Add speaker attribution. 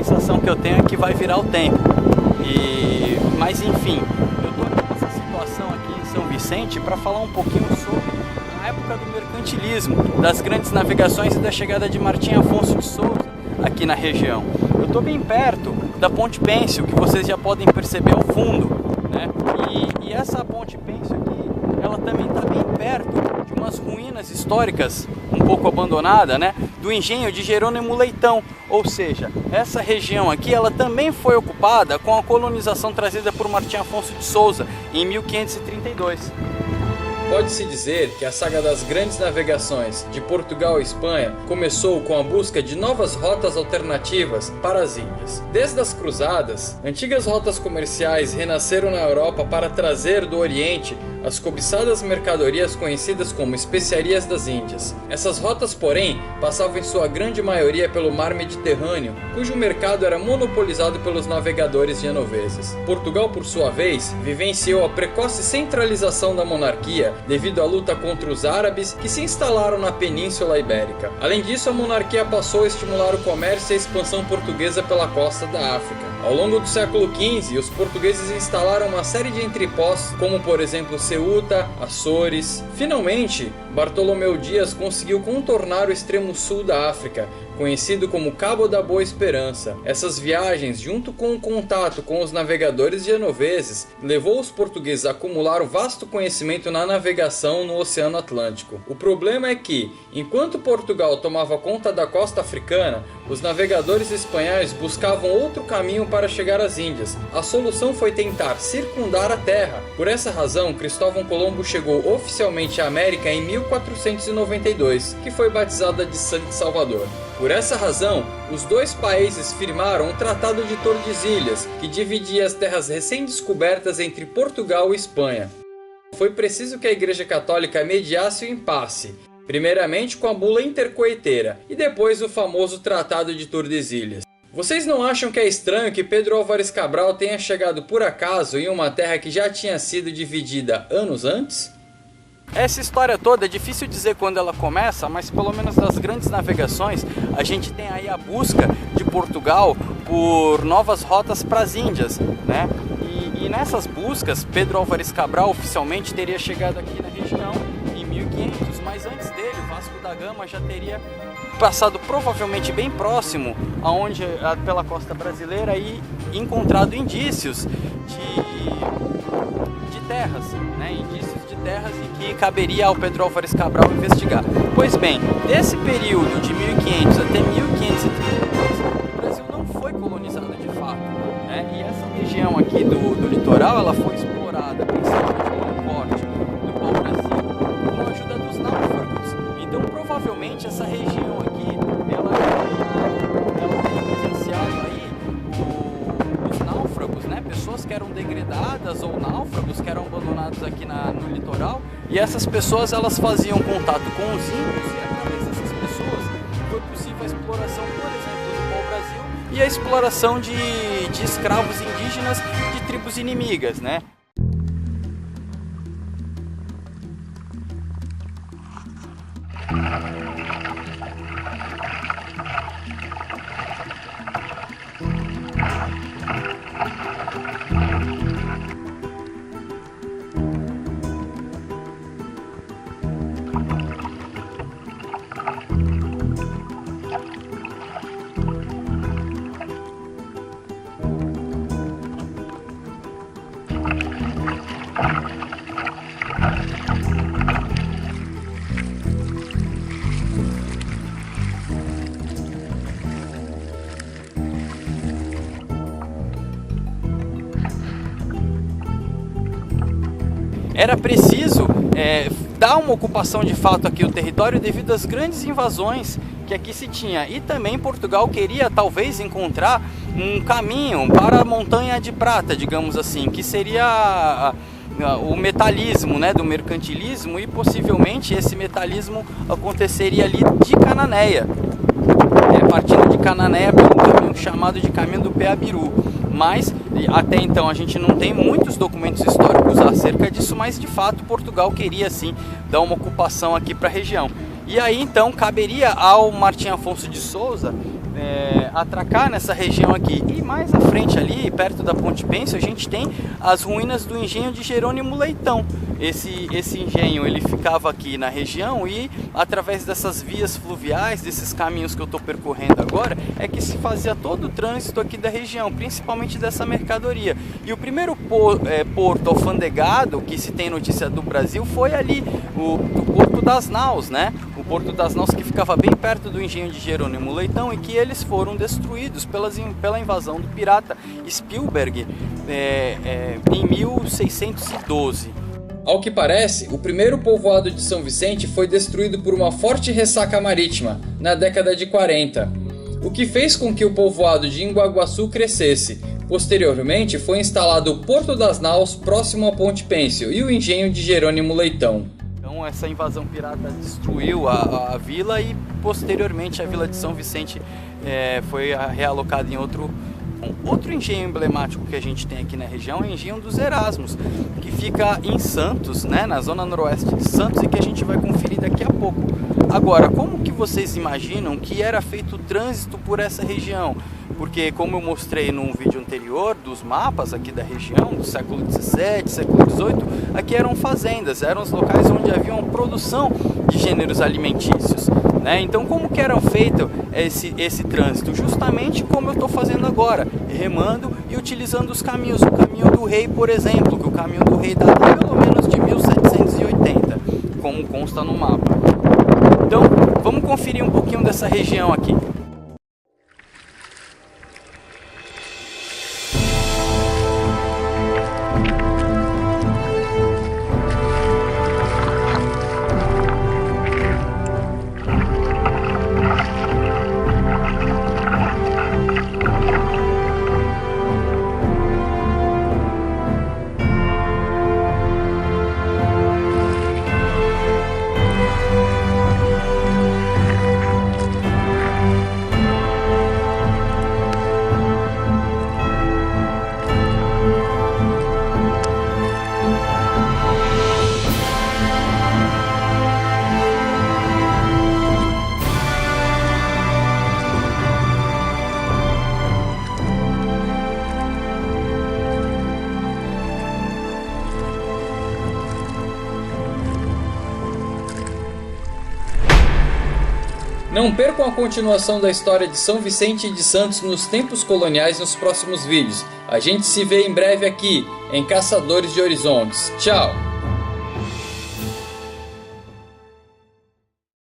Speaker 1: sensação que eu tenho é que vai virar o tempo. Mas enfim, eu estou aqui nessa situação aqui em São Vicente para falar um pouquinho sobre a época do mercantilismo, das grandes navegações e da chegada de Martim Afonso de Souza aqui na região. Eu estou bem perto da Ponte Pêncil, que vocês já podem perceber ao fundo, né? E essa Ponte Pêncil aqui, ela também está bem perto de umas ruínas históricas, um pouco abandonada, né? Do engenho de Jerônimo Leitão, ou seja, essa região aqui ela também foi ocupada com a colonização trazida por Martim Afonso de Souza em 1532.
Speaker 2: Pode-se dizer que a saga das grandes navegações de Portugal e Espanha começou com a busca de novas rotas alternativas para as Índias. Desde as cruzadas, antigas rotas comerciais renasceram na Europa para trazer do Oriente as cobiçadas mercadorias conhecidas como especiarias das Índias. Essas rotas, porém, passavam em sua grande maioria pelo mar Mediterrâneo, cujo mercado era monopolizado pelos navegadores genoveses. Portugal, por sua vez, vivenciou a precoce centralização da monarquia devido à luta contra os árabes que se instalaram na Península Ibérica. Além disso, a monarquia passou a estimular o comércio e a expansão portuguesa pela costa da África. Ao longo do século XV, os portugueses instalaram uma série de entrepostos, como por exemplo Ceuta, Açores. Finalmente, Bartolomeu Dias conseguiu contornar o extremo sul da África, conhecido como Cabo da Boa Esperança. Essas viagens, junto com o contato com os navegadores genoveses, levou os portugueses a acumular um vasto conhecimento na navegação no Oceano Atlântico. O problema é que, enquanto Portugal tomava conta da costa africana, os navegadores espanhóis buscavam outro caminho para chegar às Índias. A solução foi tentar circundar a terra. Por essa razão, Cristóvão Colombo chegou oficialmente à América em 1492, que foi batizada de Santo Salvador. Por essa razão, os dois países firmaram o Tratado de Tordesilhas, que dividia as terras recém-descobertas entre Portugal e Espanha. Foi preciso que a Igreja Católica mediasse o impasse, primeiramente com a bula intercoeteira e depois o famoso Tratado de Tordesilhas. Vocês não acham que é estranho que Pedro Álvares Cabral tenha chegado por acaso em uma terra que já tinha sido dividida anos antes?
Speaker 1: Essa história toda é difícil dizer quando ela começa, mas pelo menos das grandes navegações a gente tem aí a busca de Portugal por novas rotas para as Índias, né? E nessas buscas, Pedro Álvares Cabral oficialmente teria chegado aqui na região em 1500, mas antes dele, Vasco da Gama já teria passado provavelmente bem próximo pela costa brasileira e encontrado indícios de terras, né? Indícios de terras e que caberia ao Pedro Álvares Cabral investigar. Pois bem, desse período de 1500 até 1532, o Brasil não foi colonizado de fato, né? E essa região aqui do litoral, ela foi explorada principalmente pelo porte do pau-brasil com a ajuda dos náufragos. Então provavelmente essa região aqui, ela tem presenciado aí os náufragos, né? Pessoas que eram degradadas ou náufragos que eram abandonados aqui no litoral, e essas pessoas elas faziam contato com os índios, e através dessas pessoas foi possível a exploração, por exemplo, do pau-brasil e a exploração de escravos indígenas de tribos inimigas, né? Era preciso dar uma ocupação de fato aqui ao território devido às grandes invasões que aqui se tinha. E também Portugal queria talvez encontrar um caminho para a Montanha de Prata, digamos assim, que seria o metalismo, né, do mercantilismo, e possivelmente esse metalismo aconteceria ali de Cananéia, partindo de Cananéia pelo caminho chamado de Caminho do Peabiru. Mas até então a gente não tem muitos documentos históricos acerca disso, mas de fato Portugal queria sim dar uma ocupação aqui para a região. E aí então caberia ao Martim Afonso de Souza atracar nessa região aqui. E mais à frente ali, perto da Ponte Pêncil, a gente tem as ruínas do engenho de Jerônimo Leitão. Esse engenho ele ficava aqui na região e através dessas vias fluviais, desses caminhos que eu estou percorrendo agora, é que se fazia todo o trânsito aqui da região, principalmente dessa mercadoria. E o primeiro porto alfandegado que se tem notícia do Brasil foi ali, o Porto das Naus, né? O Porto das Naus, que ficava bem perto do engenho de Jerônimo Leitão, e que eles foram destruídos pela invasão do pirata Spielberg em 1612.
Speaker 2: Ao que parece, o primeiro povoado de São Vicente foi destruído por uma forte ressaca marítima na década de 40, o que fez com que o povoado de Embu-Guaçu crescesse. Posteriormente, foi instalado o Porto das Naus próximo à Ponte Pêncil e o engenho de Jerônimo Leitão.
Speaker 1: Então essa invasão pirata destruiu a vila e posteriormente a vila de São Vicente foi realocada em outro engenho emblemático que a gente tem aqui na região, é o engenho dos Erasmos, que fica em Santos, né, na zona noroeste de Santos, e que a gente vai conferir daqui a pouco. Agora, como que vocês imaginam que era feito o trânsito por essa região? Porque, como eu mostrei num vídeo anterior dos mapas aqui da região, do século XVII, século XVIII, aqui eram fazendas, eram os locais onde havia uma produção de gêneros alimentícios, né? Então, como que era feito esse trânsito? Justamente como eu estou fazendo agora, remando e utilizando os caminhos. O caminho do rei, por exemplo, que o caminho do rei data pelo menos de 1780, como consta no mapa. Então, vamos conferir um pouquinho dessa região aqui.
Speaker 2: Não percam a continuação da história de São Vicente de Santos nos tempos coloniais nos próximos vídeos. A gente se vê em breve aqui, em Caçadores de Horizontes. Tchau!